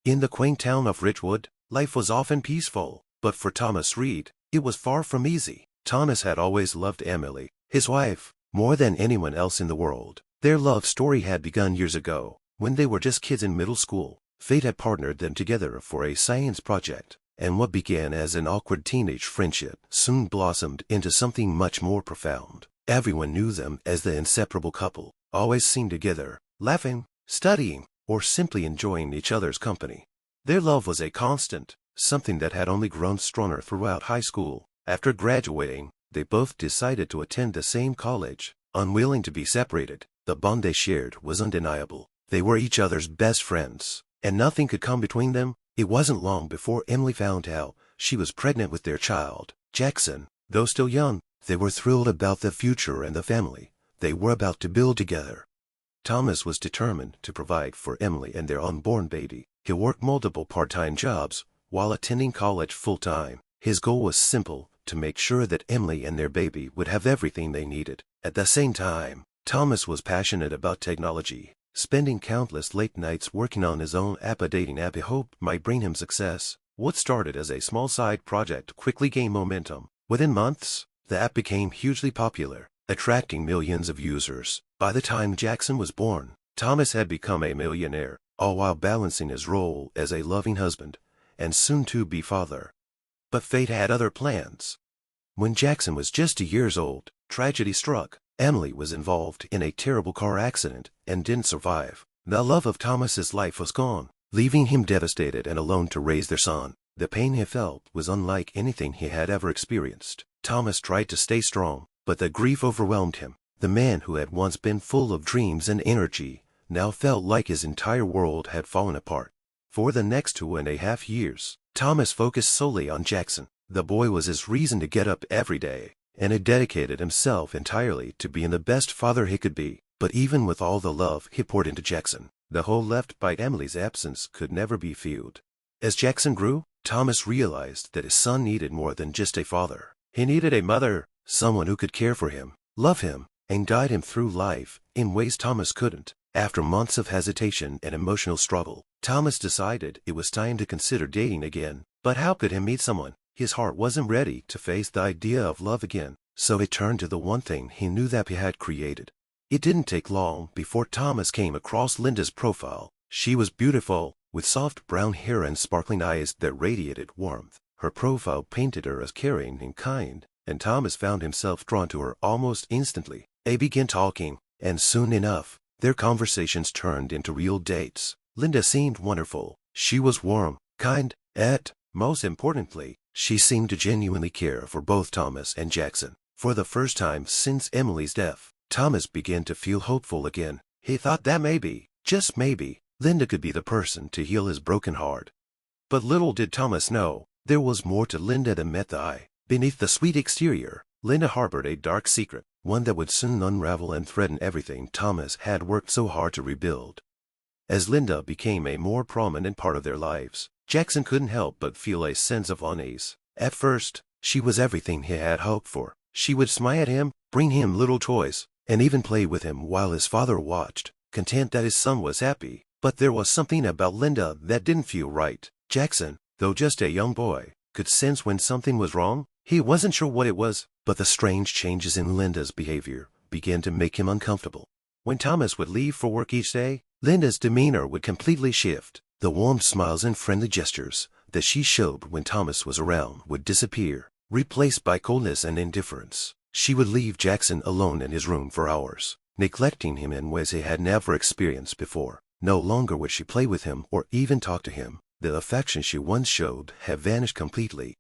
In the quaint town of Ridgewood, life was often peaceful, but for Thomas Reed, it was far from easy. Thomas had always loved Emily, his wife, more than anyone else in the world. Their love story had begun years ago, when they were just kids in middle school. Fate had partnered them together for a science project, and what began as an awkward teenage friendship soon blossomed into something much more profound. Everyone knew them as the inseparable couple, always seen together, laughing, studying, or simply enjoying each other's company. Their love was a constant, something that had only grown stronger throughout high school. After graduating, they both decided to attend the same college, unwilling to be separated. The bond they shared was undeniable. They were each other's best friends, and nothing could come between them. It wasn't long before Emily found out she was pregnant with their child, Jackson. Though still young, they were thrilled about the future and the family they were about to build together. Thomas was determined to provide for Emily and their unborn baby. He worked multiple part-time jobs while attending college full-time. His goal was simple: to make sure that Emily and their baby would have everything they needed. At the same time, Thomas was passionate about technology, spending countless late nights working on his own dating app he hoped might bring him success. What started as a small side project quickly gained momentum. Within months, the app became hugely popular, attracting millions of users. By the time Jackson was born, Thomas had become a millionaire, all while balancing his role as a loving husband and soon-to-be father. But fate had other plans. When Jackson was just 2 years old, tragedy struck. Emily was involved in a terrible car accident and didn't survive. The love of Thomas's life was gone, leaving him devastated and alone to raise their son. The pain he felt was unlike anything he had ever experienced. Thomas tried to stay strong, but the grief overwhelmed him. The man who had once been full of dreams and energy now felt like his entire world had fallen apart. For the next 2.5 years, Thomas focused solely on Jackson. The boy was his reason to get up every day, and he dedicated himself entirely to being the best father he could be. But even with all the love he poured into Jackson, the hole left by Emily's absence could never be filled. As Jackson grew, Thomas realized that his son needed more than just a father. He needed a mother, someone who could care for him, love him, and guide him through life in ways Thomas couldn't. After months of hesitation and emotional struggle, Thomas decided it was time to consider dating again. But how could he meet someone? His heart wasn't ready to face the idea of love again, so he turned to the one thing he knew that he had created. It didn't take long before Thomas came across Linda's profile. She was beautiful, with soft brown hair and sparkling eyes that radiated warmth. Her profile painted her as caring and kind, and Thomas found himself drawn to her almost instantly. They began talking, and soon enough, their conversations turned into real dates. Linda seemed wonderful. She was warm, kind, and, most importantly, she seemed to genuinely care for both Thomas and Jackson. For the first time since Emily's death, Thomas began to feel hopeful again. He thought that maybe, just maybe, Linda could be the person to heal his broken heart. But little did Thomas know, there was more to Linda than met the eye. Beneath the sweet exterior, Linda harbored a dark secret, one that would soon unravel and threaten everything Thomas had worked so hard to rebuild. As Linda became a more prominent part of their lives, Jackson couldn't help but feel a sense of unease. At first, she was everything he had hoped for. She would smile at him, bring him little toys, and even play with him while his father watched, content that his son was happy. But there was something about Linda that didn't feel right. Jackson, though just a young boy, could sense when something was wrong. He wasn't sure what it was, but the strange changes in Linda's behavior began to make him uncomfortable. When Thomas would leave for work each day, Linda's demeanor would completely shift. The warm smiles and friendly gestures that she showed when Thomas was around would disappear, replaced by coldness and indifference. She would leave Jackson alone in his room for hours, neglecting him in ways he had never experienced before. No longer would she play with him or even talk to him. The affection she once showed had vanished completely.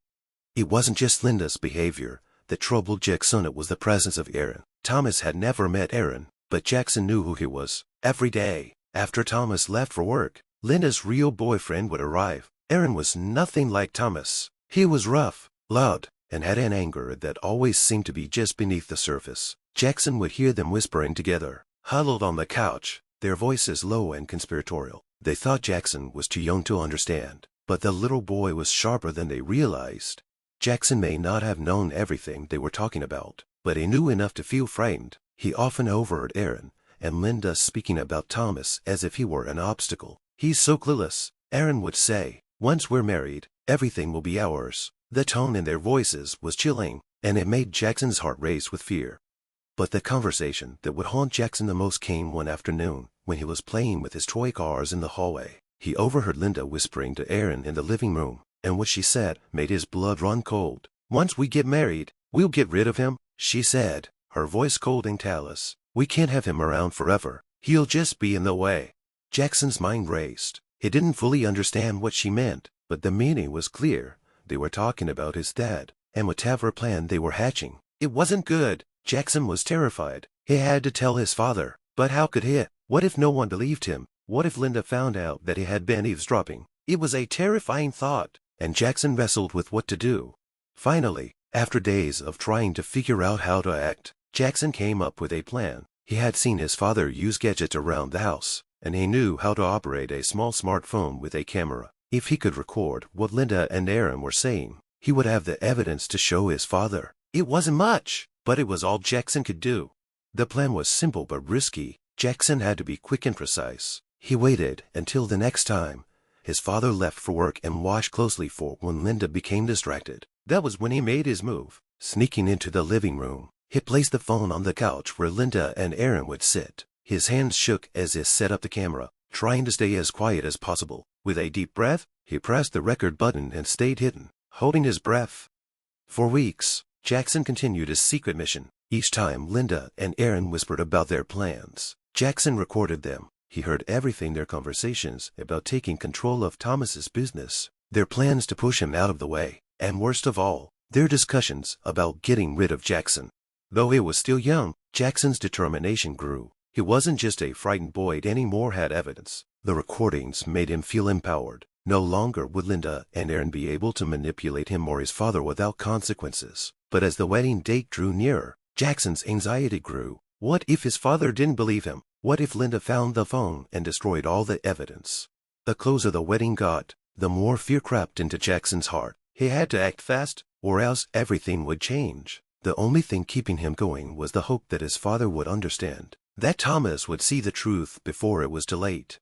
It wasn't just Linda's behavior that troubled Jackson, it was the presence of Aaron. Thomas had never met Aaron, but Jackson knew who he was. Every day, after Thomas left for work, Linda's real boyfriend would arrive. Aaron was nothing like Thomas. He was rough, loud, and had an anger that always seemed to be just beneath the surface. Jackson would hear them whispering together, huddled on the couch, their voices low and conspiratorial. They thought Jackson was too young to understand, but the little boy was sharper than they realized. Jackson may not have known everything they were talking about, but he knew enough to feel frightened. He often overheard Aaron and Linda speaking about Thomas as if he were an obstacle. "He's so clueless. Aaron would say, "Once we're married, everything will be ours." The tone in their voices was chilling, and it made Jackson's heart race with fear. But the conversation that would haunt Jackson the most came one afternoon, when he was playing with his toy cars in the hallway. He overheard Linda whispering to Aaron in the living room, and what she said made his blood run cold. "Once we get married, we'll get rid of him," she said, her voice cold and callous. "We can't have him around forever. He'll just be in the way." Jackson's mind raced. He didn't fully understand what she meant, but the meaning was clear. They were talking about his dad, and whatever plan they were hatching. It wasn't good. Jackson was terrified. He had to tell his father, but how could he? What if no one believed him? What if Linda found out that he had been eavesdropping? It was a terrifying thought, and Jackson wrestled with what to do. Finally, after days of trying to figure out how to act, Jackson came up with a plan. He had seen his father use gadgets around the house, and he knew how to operate a small smartphone with a camera. If he could record what Linda and Aaron were saying, he would have the evidence to show his father. It wasn't much, but it was all Jackson could do. The plan was simple but risky. Jackson had to be quick and precise. He waited until the next time his father left for work and watched closely for when Linda became distracted. That was when he made his move. Sneaking into the living room, he placed the phone on the couch where Linda and Aaron would sit. His hands shook as he set up the camera, trying to stay as quiet as possible. With a deep breath, he pressed the record button and stayed hidden, holding his breath. For weeks, Jackson continued his secret mission. Each time Linda and Aaron whispered about their plans, Jackson recorded them. He heard everything: their conversations about taking control of Thomas's business, their plans to push him out of the way, and worst of all, their discussions about getting rid of Jackson. Though he was still young, Jackson's determination grew. He wasn't just a frightened boy anymore, had evidence. The recordings made him feel empowered. No longer would Linda and Aaron be able to manipulate him or his father without consequences. But as the wedding date drew nearer, Jackson's anxiety grew. What if his father didn't believe him? What if Linda found the phone and destroyed all the evidence? The closer the wedding got, the more fear crept into Jackson's heart. He had to act fast, or else everything would change. The only thing keeping him going was the hope that his father would understand, that Thomas would see the truth before it was too late.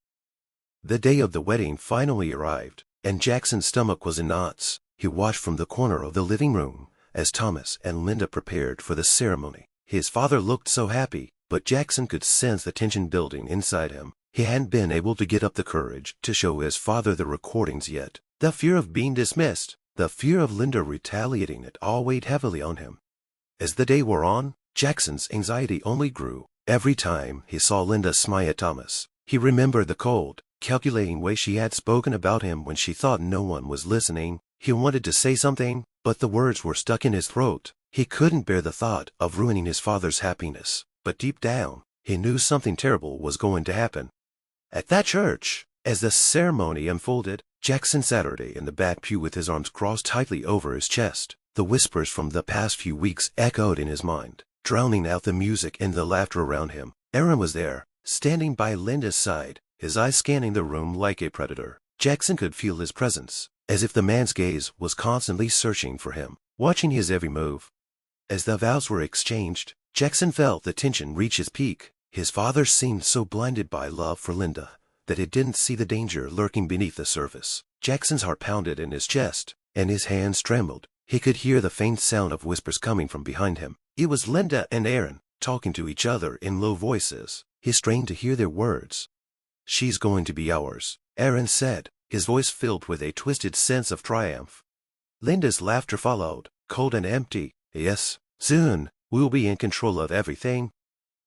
The day of the wedding finally arrived, and Jackson's stomach was in knots. He watched from the corner of the living room as Thomas and Linda prepared for the ceremony. His father looked so happy, but Jackson could sense the tension building inside him. He hadn't been able to get up the courage to show his father the recordings yet. The fear of being dismissed, the fear of Linda retaliating, it all weighed heavily on him. As the day wore on, Jackson's anxiety only grew. Every time he saw Linda smile at Thomas, he remembered the cold, calculating way she had spoken about him when she thought no one was listening. He wanted to say something, but the words were stuck in his throat. He couldn't bear the thought of ruining his father's happiness. But deep down, he knew something terrible was going to happen. At that church, as the ceremony unfolded, Jackson sat in the back pew with his arms crossed tightly over his chest. The whispers from the past few weeks echoed in his mind, drowning out the music and the laughter around him. Aaron was there, standing by Linda's side, his eyes scanning the room like a predator. Jackson could feel his presence, as if the man's gaze was constantly searching for him, watching his every move. As the vows were exchanged, Jackson felt the tension reach its peak. His father seemed so blinded by love for Linda that he didn't see the danger lurking beneath the surface. Jackson's heart pounded in his chest, and his hands trembled. He could hear the faint sound of whispers coming from behind him. It was Linda and Aaron, talking to each other in low voices. He strained to hear their words. "She's going to be ours," Aaron said, his voice filled with a twisted sense of triumph. Linda's laughter followed, cold and empty. "Yes, soon, we'll be in control of everything."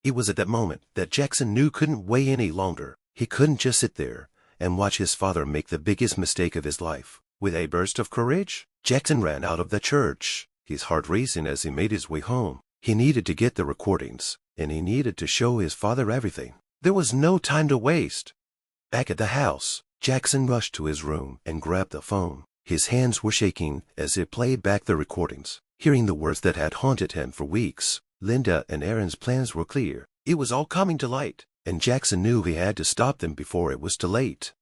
It was at that moment that Jackson knew couldn't wait any longer. He couldn't just sit there and watch his father make the biggest mistake of his life. With a burst of courage, Jackson ran out of the church, his heart racing as he made his way home. He needed to get the recordings, and he needed to show his father everything. There was no time to waste. Back at the house, Jackson rushed to his room and grabbed the phone. His hands were shaking as he played back the recordings, hearing the words that had haunted him for weeks. Linda and Aaron's plans were clear. It was all coming to light, and Jackson knew he had to stop them before it was too late.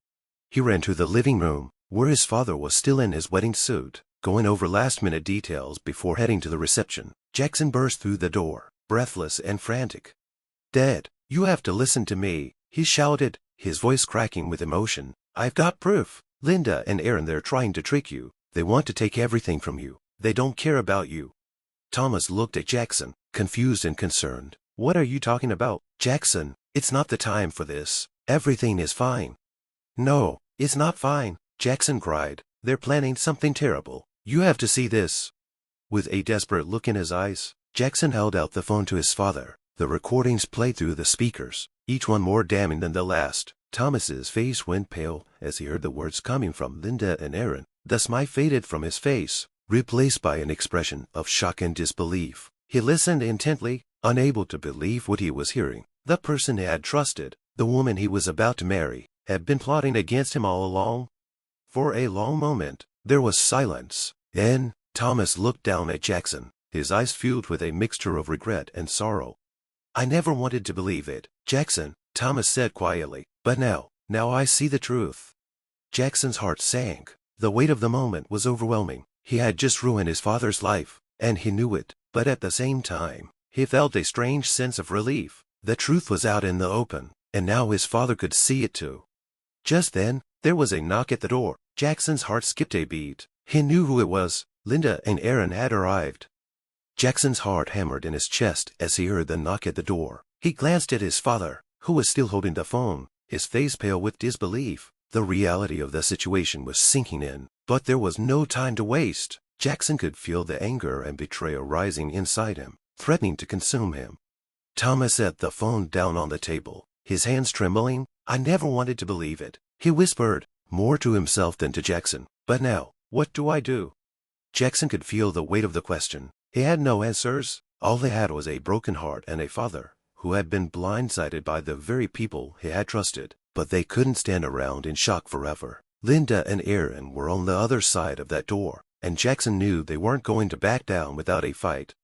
He ran to the living room, where his father was still in his wedding suit, going over last-minute details before heading to the reception. Jackson burst through the door, breathless and frantic. "Dad, you have to listen to me," he shouted, his voice cracking with emotion. "I've got proof. Linda and Aaron, they're trying to trick you. They want to take everything from you. They don't care about you. Thomas looked at Jackson, confused and concerned. What are you talking about, Jackson? It's not the time for this. Everything is fine. No, it's not fine, Jackson cried. They're planning something terrible. You have to see this. With a desperate look in his eyes, Jackson held out the phone to his father. The recordings played through the speakers, each one more damning than the last. Thomas's face went pale as he heard the words coming from Linda and Aaron. The smile faded from his face, replaced by an expression of shock and disbelief. He listened intently, unable to believe what he was hearing. The person he had trusted, the woman he was about to marry, had been plotting against him all along. For a long moment, there was silence. Then, Thomas looked down at Jackson, his eyes filled with a mixture of regret and sorrow. I never wanted to believe it, Jackson, Thomas said quietly, but now I see the truth. Jackson's heart sank. The weight of the moment was overwhelming. He had just ruined his father's life, and he knew it, but at the same time, he felt a strange sense of relief. The truth was out in the open, and now his father could see it too. Just then, there was a knock at the door. Jackson's heart skipped a beat. He knew who it was. Linda and Aaron had arrived. Jackson's heart hammered in his chest as he heard the knock at the door. He glanced at his father, who was still holding the phone, his face pale with disbelief. The reality of the situation was sinking in, but there was no time to waste. Jackson could feel the anger and betrayal rising inside him, threatening to consume him. Thomas set the phone down on the table, his hands trembling. I never wanted to believe it, he whispered, more to himself than to Jackson. But now, what do I do? Jackson could feel the weight of the question. He had no answers. All he had was a broken heart and a father who had been blindsided by the very people he had trusted. But they couldn't stand around in shock forever. Linda and Aaron were on the other side of that door, and Jackson knew they weren't going to back down without a fight.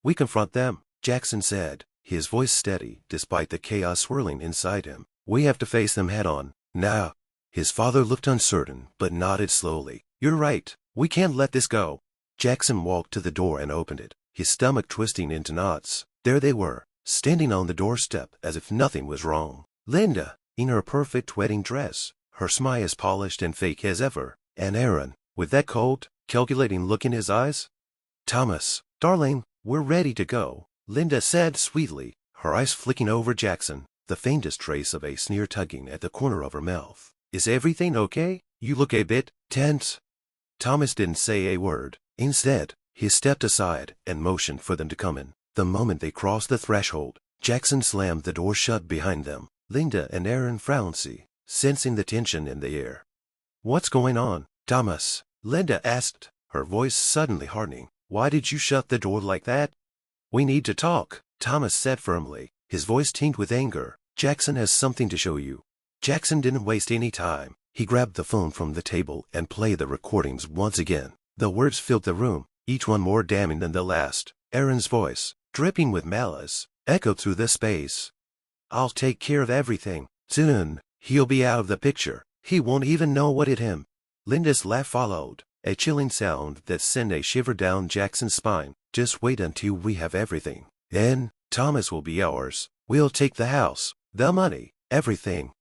We confront them, Jackson said, his voice steady despite the chaos swirling inside him. We have to face them head on. Now. His father looked uncertain, but nodded slowly. You're right. We can't let this go. Jackson walked to the door and opened it, his stomach twisting into knots. There they were, standing on the doorstep as if nothing was wrong. Linda, in her perfect wedding dress, her smile as polished and fake as ever, and Aaron, with that cold, calculating look in his eyes. Thomas, darling, we're ready to go, Linda said sweetly, her eyes flicking over Jackson, the faintest trace of a sneer tugging at the corner of her mouth. Is everything okay? You look a bit tense. Thomas didn't say a word. Instead, he stepped aside and motioned for them to come in. The moment they crossed the threshold, Jackson slammed the door shut behind them. Linda and Aaron frowned, sensing the tension in the air. What's going on, Thomas? Linda asked, her voice suddenly hardening. Why did you shut the door like that? We need to talk, Thomas said firmly, his voice tinged with anger. Jackson has something to show you. Jackson didn't waste any time. He grabbed the phone from the table and played the recordings once again. The words filled the room, each one more damning than the last. Aaron's voice, dripping with malice, echoed through the space. I'll take care of everything. Soon, he'll be out of the picture. He won't even know what hit him. Linda's laugh followed, a chilling sound that sent a shiver down Jackson's spine. Just wait until we have everything. Then, Thomas will be ours. We'll take the house, the money, everything.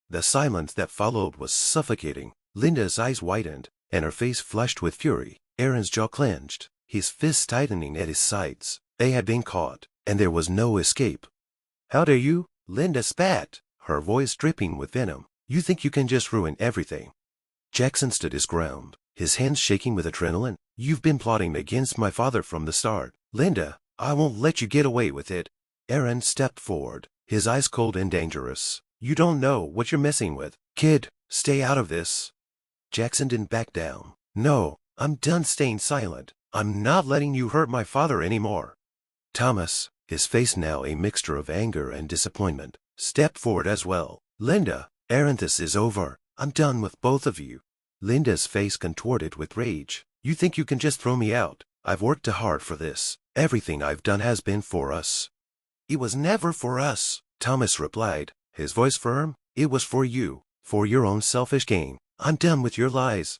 The silence that followed was suffocating. Linda's eyes widened, and her face flushed with fury. Aaron's jaw clenched, his fists tightening at his sides. They had been caught, and there was no escape. How dare you? Linda spat, her voice dripping with venom. You think you can just ruin everything? Jackson stood his ground, his hands shaking with adrenaline. You've been plotting against my father from the start. Linda, I won't let you get away with it. Aaron stepped forward, his eyes cold and dangerous. You don't know what you're messing with. Kid, stay out of this. Jackson didn't back down. No, I'm done staying silent. I'm not letting you hurt my father anymore. Thomas, his face now a mixture of anger and disappointment, stepped forward as well. Linda, Aaron, this is over. I'm done with both of you. Linda's face contorted with rage. You think you can just throw me out? I've worked hard for this. Everything I've done has been for us. It was never for us, Thomas replied, his voice firm. It was for you, for your own selfish gain. I'm done with your lies.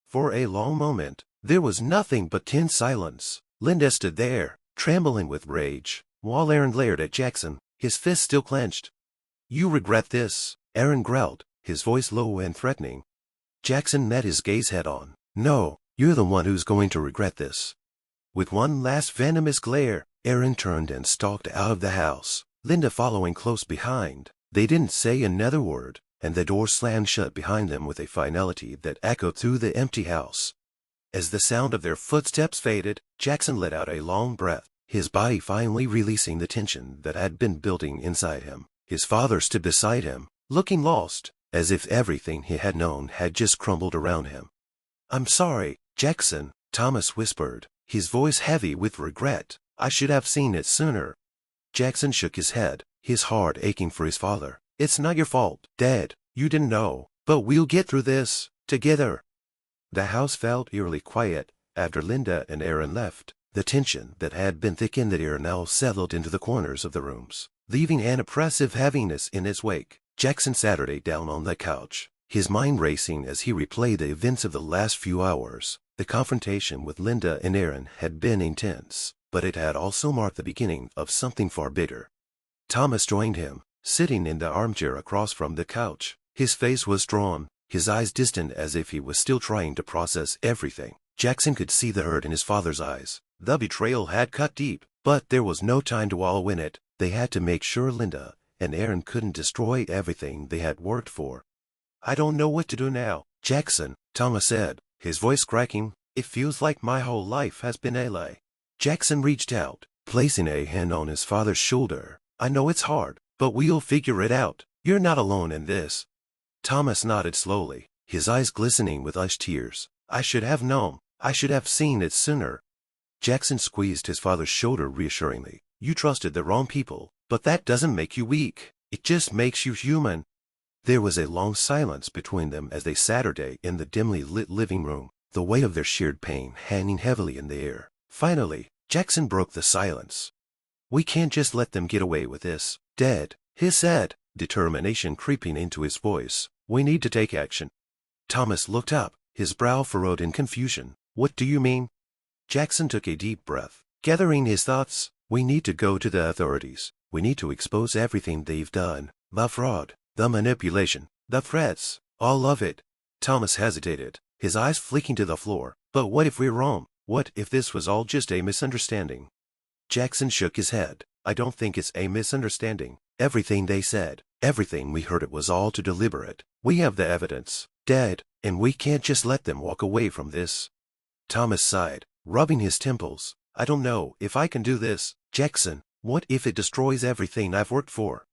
For a long moment, there was nothing but tense silence. Linda stood there, trembling with rage, while Aaron glared at Jackson, his fists still clenched. You regret this, Aaron growled, his voice low and threatening. Jackson met his gaze head-on. "No, you're the one who's going to regret this." With one last venomous glare, Aaron turned and stalked out of the house, Linda following close behind. They didn't say another word, and the door slammed shut behind them with a finality that echoed through the empty house. As the sound of their footsteps faded, Jackson let out a long breath, his body finally releasing the tension that had been building inside him. His father stood beside him, looking lost, as if everything he had known had just crumbled around him. "I'm sorry, Jackson," Thomas whispered, his voice heavy with regret. "I should have seen it sooner." Jackson shook his head, his heart aching for his father. "It's not your fault, Dad. You didn't know. But we'll get through this, together." The house felt eerily quiet after Linda and Aaron left. The tension that had been thick in the air now settled into the corners of the rooms, leaving an oppressive heaviness in its wake. Jackson sat down on the couch, his mind racing as he replayed the events of the last few hours. The confrontation with Linda and Aaron had been intense, but it had also marked the beginning of something far bigger. Thomas joined him, sitting in the armchair across from the couch. His face was drawn, his eyes distant as if he was still trying to process everything. Jackson could see the hurt in his father's eyes. The betrayal had cut deep, but there was no time to wallow in it. They had to make sure Linda and Aaron couldn't destroy everything they had worked for. "I don't know what to do now, Jackson," Thomas said, his voice cracking. "It feels like my whole life has been a lie." Jackson reached out, placing a hand on his father's shoulder. "I know it's hard, but we'll figure it out. You're not alone in this." Thomas nodded slowly, his eyes glistening with hushed tears. "I should have known. I should have seen it sooner." Jackson squeezed his father's shoulder reassuringly. "You trusted the wrong people, but that doesn't make you weak. It just makes you human." There was a long silence between them as they sat in the dimly lit living room, the weight of their shared pain hanging heavily in the air. Finally, Jackson broke the silence. "We can't just let them get away with this, Dad," he said, determination creeping into his voice. "We need to take action." Thomas looked up, his brow furrowed in confusion. "What do you mean?" Jackson took a deep breath, gathering his thoughts. "We need to go to the authorities. We need to expose everything they've done. The fraud, the manipulation, the threats, all of it." Thomas hesitated, his eyes flicking to the floor. "But what if we're wrong? What if this was all just a misunderstanding?" Jackson shook his head. "I don't think it's a misunderstanding. Everything they said, everything we heard, it was all too deliberate. We have the evidence, Dad, and we can't just let them walk away from this." Thomas sighed, rubbing his temples. "I don't know if I can do this, Jackson. What if it destroys everything I've worked for?"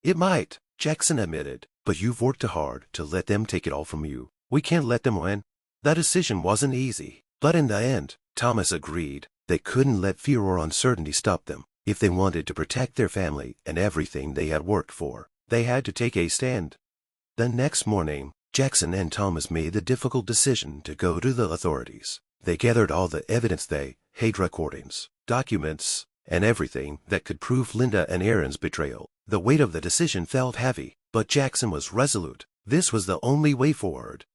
"It might," Jackson admitted, "but you've worked too hard to let them take it all from you. We can't let them win." The decision wasn't easy, but in the end, Thomas agreed. They couldn't let fear or uncertainty stop them. If they wanted to protect their family and everything they had worked for, they had to take a stand. The next morning, Jackson and Thomas made the difficult decision to go to the authorities. They gathered all the evidence they had, recordings, documents, and everything that could prove Linda and Aaron's betrayal. The weight of the decision felt heavy, but Jackson was resolute. This was the only way forward.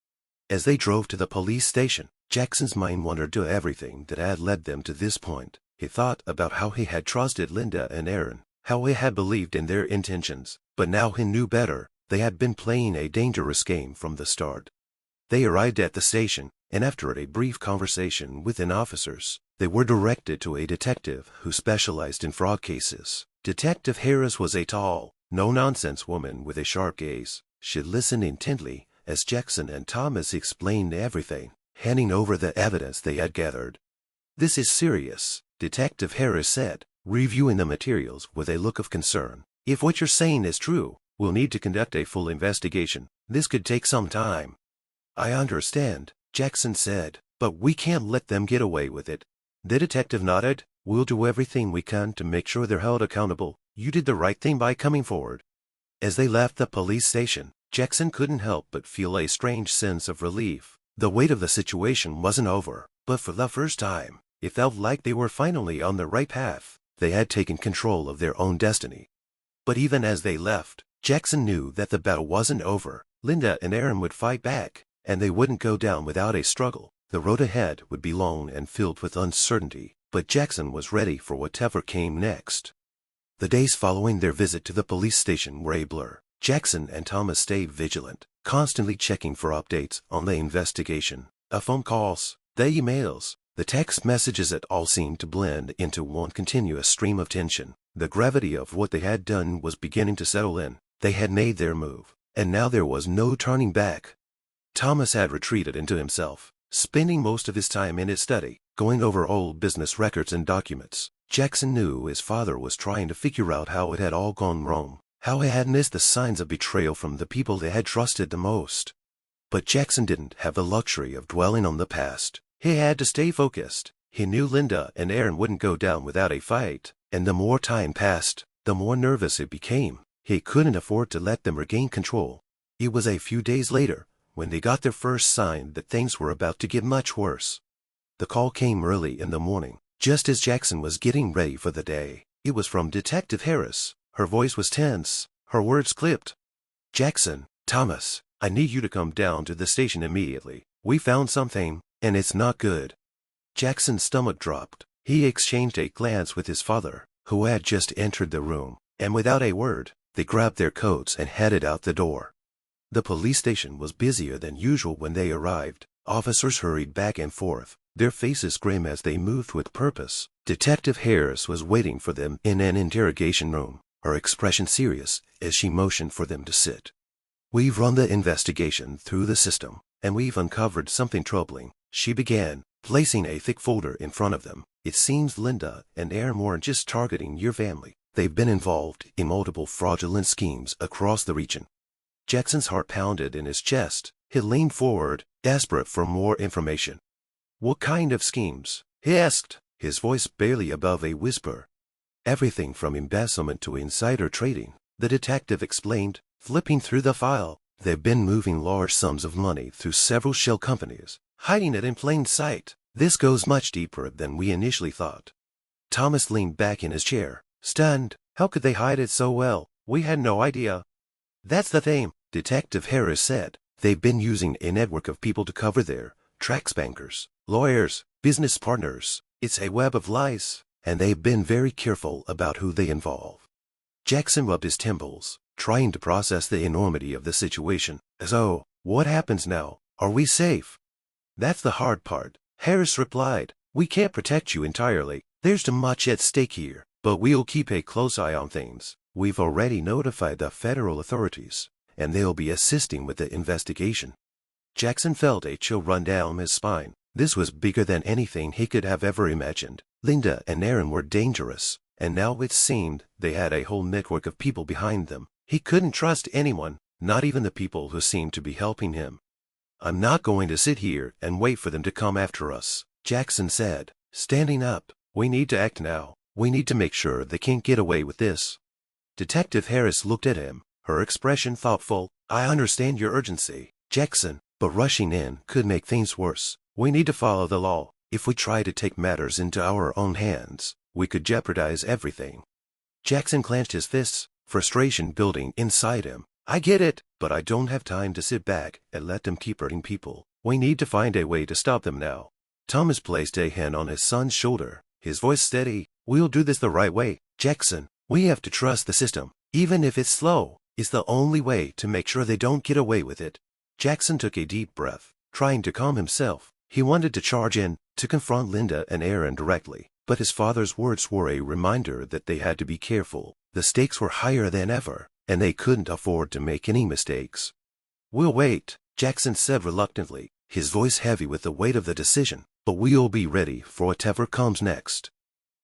As they drove to the police station, Jackson's mind wandered to everything that had led them to this point. He thought about how he had trusted Linda and Aaron, how he had believed in their intentions, but now he knew better. They had been playing a dangerous game from the start. They arrived at the station, and after a brief conversation with an officers, they were directed to a detective who specialized in fraud cases. Detective Harris was a tall, no-nonsense woman with a sharp gaze. She listened intently as Jackson and Thomas explained everything, handing over the evidence they had gathered. "This is serious," Detective Harris said, reviewing the materials with a look of concern. "If what you're saying is true, we'll need to conduct a full investigation. This could take some time." "I understand," Jackson said, "but we can't let them get away with it." The detective nodded. "We'll do everything we can to make sure they're held accountable. You did the right thing by coming forward." As they left the police station, Jackson couldn't help but feel a strange sense of relief. The weight of the situation wasn't over, but for the first time, it felt like they were finally on the right path. They had taken control of their own destiny. But even as they left, Jackson knew that the battle wasn't over. Linda and Aaron would fight back, and they wouldn't go down without a struggle. The road ahead would be long and filled with uncertainty, but Jackson was ready for whatever came next. The days following their visit to the police station were a blur. Jackson and Thomas stayed vigilant, constantly checking for updates on the investigation. The phone calls, the emails, the text messages, it all seemed to blend into one continuous stream of tension. The gravity of what they had done was beginning to settle in. They had made their move, and now there was no turning back. Thomas had retreated into himself, spending most of his time in his study, going over old business records and documents. Jackson knew his father was trying to figure out how it had all gone wrong, how he had missed the signs of betrayal from the people they had trusted the most. But Jackson didn't have the luxury of dwelling on the past. He had to stay focused. He knew Linda and Aaron wouldn't go down without a fight, and the more time passed, the more nervous he became. He couldn't afford to let them regain control. It was a few days later when they got their first sign that things were about to get much worse. The call came early in the morning, just as Jackson was getting ready for the day. It was from Detective Harris. Her voice was tense, her words clipped. "Jackson, Thomas, I need you to come down to the station immediately. We found something, and it's not good." Jackson's stomach dropped. He exchanged a glance with his father, who had just entered the room, and without a word, they grabbed their coats and headed out the door. The police station was busier than usual when they arrived. Officers hurried back and forth, their faces grim as they moved with purpose. Detective Harris was waiting for them in an interrogation room, her expression serious as she motioned for them to sit. "We've run the investigation through the system, and we've uncovered something troubling," she began, placing a thick folder in front of them. "It seems Linda and Aaron weren't just targeting your family. They've been involved in multiple fraudulent schemes across the region." Jackson's heart pounded in his chest. He leaned forward, desperate for more information. "What kind of schemes?" he asked, his voice barely above a whisper. "Everything from embezzlement to insider trading," the detective explained, flipping through the file. "They've been moving large sums of money through several shell companies, hiding it in plain sight. This goes much deeper than we initially thought." Thomas leaned back in his chair, stunned. "How could they hide it so well? We had no idea." "That's the thing," Detective Harris said. "They've been using a network of people to cover their tracks, bankers, lawyers, business partners. It's a web of lies, and they've been very careful about who they involve." Jackson rubbed his temples, trying to process the enormity of the situation. "So, what happens now? Are we safe?" "That's the hard part," Harris replied. "We can't protect you entirely. There's too much at stake here, but we'll keep a close eye on things. We've already notified the federal authorities, and they'll be assisting with the investigation." Jackson felt a chill run down his spine. This was bigger than anything he could have ever imagined. Linda and Aaron were dangerous, and now it seemed they had a whole network of people behind them. He couldn't trust anyone, not even the people who seemed to be helping him. "I'm not going to sit here and wait for them to come after us," Jackson said, standing up. "We need to act now. We need to make sure they can't get away with this." Detective Harris looked at him, her expression thoughtful. "I understand your urgency, Jackson, but rushing in could make things worse. We need to follow the law. If we try to take matters into our own hands, we could jeopardize everything." Jackson clenched his fists, frustration building inside him. "I get it, but I don't have time to sit back and let them keep hurting people. We need to find a way to stop them now." Thomas placed a hand on his son's shoulder, his voice steady. "We'll do this the right way, Jackson. We have to trust the system, even if it's slow. It's the only way to make sure they don't get away with it." Jackson took a deep breath, trying to calm himself. He wanted to charge in, to confront Linda and Aaron directly, but his father's words were a reminder that they had to be careful. The stakes were higher than ever, and they couldn't afford to make any mistakes. "We'll wait," Jackson said reluctantly, his voice heavy with the weight of the decision, "but we'll be ready for whatever comes next."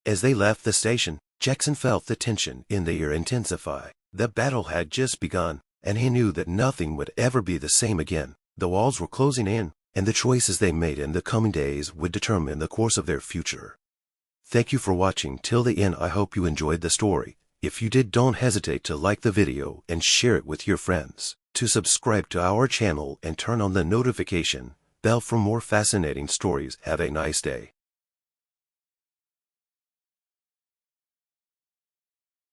As they left the station, Jackson felt the tension in the air intensify. The battle had just begun, and he knew that nothing would ever be the same again. The walls were closing in, and the choices they made in the coming days would determine the course of their future. Thank you for watching till the end. I hope you enjoyed the story. If you did, don't hesitate to like the video and share it with your friends. To subscribe to our channel and turn on the notification bell for more fascinating stories. Have a nice day.